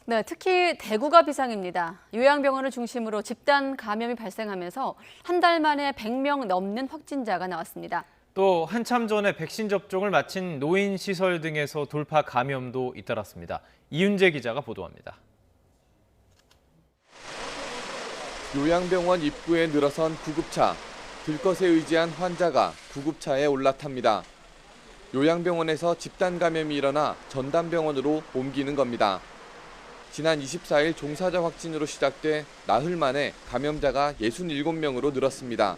네, 특히 대구가 비상입니다. 요양병원을 중심으로 집단 감염이 발생하면서 한 달 만에 100명 넘는 확진자가 나왔습니다. 또 한참 전에 백신 접종을 마친 노인 시설 등에서 돌파 감염도 잇따랐습니다. 이윤재 기자가 보도합니다. 요양병원 입구에 늘어선 구급차. 들것에 의지한 환자가 구급차에 올라탑니다. 요양병원에서 집단 감염이 일어나 전담병원으로 옮기는 겁니다. 지난 24일 종사자 확진으로 시작돼 나흘 만에 감염자가 67명으로 늘었습니다.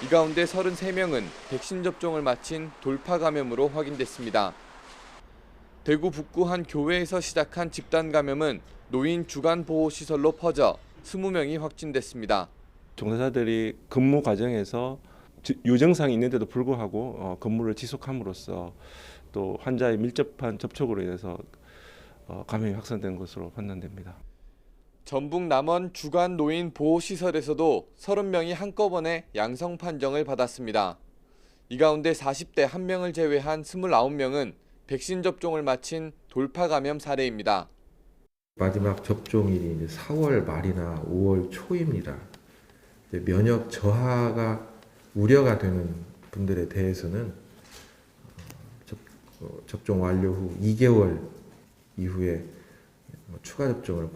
이 가운데 33명은 백신 접종을 마친 돌파 감염으로 확인됐습니다. 대구 북구 한 교회에서 시작한 집단 감염은 노인 주간 보호 시설로 퍼져 20명이 확진됐습니다. 종사자들이 근무 과정에서 유증상이 있는데도 불구하고 근무를 지속함으로써 또 환자의 밀접한 접촉으로 인해서 감염이 확산된 것으로 판단됩니다. 전북 남원 주간 노인 보호시설에서도 30명이 한꺼번에 양성 판정을 받았습니다. 이 가운데 40대 1명을 제외한 29명은 백신 접종을 마친 돌파 감염 사례입니다. 마지막 접종일이 이제 4월 말이나 5월 초입니다. 면역 저하가 우려가 되는 분들에 대해서는 접종 완료 후 2개월 이후에 추가 접종을.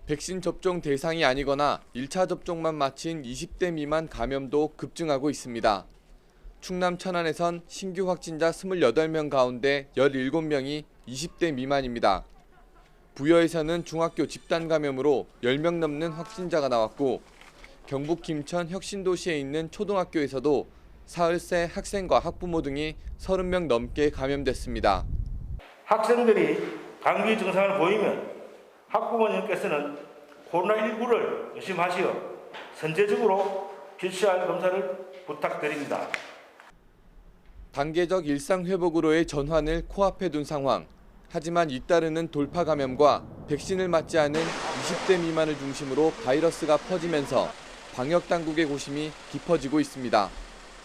백신 접종 대상이 아니거나 1차 접종만 마친 20대 미만 감염도 급증하고 있습니다. 충남 천안에선 신규 확진자 28명 가운데 17명이 20대 미만입니다. 부여에서는 중학교 집단 감염으로 10명 넘는 확진자가 나왔고 경북 김천 혁신도시에 있는 초등학교에서도 40세 학생과 학부모 등이 30명 넘게 감염됐습니다. 학생들이 감기 증상을 보이면 학부모님께서는 코로나19를 의심하시어 선제적으로 PCR 검사를 부탁드립니다. 단계적 일상 회복으로의 전환을 코앞에 둔 상황. 하지만 잇따르는 돌파 감염과 백신을 맞지 않은 20대 미만을 중심으로 바이러스가 퍼지면서 방역 당국의 고심이 깊어지고 있습니다.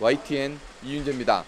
YTN 이윤재입니다.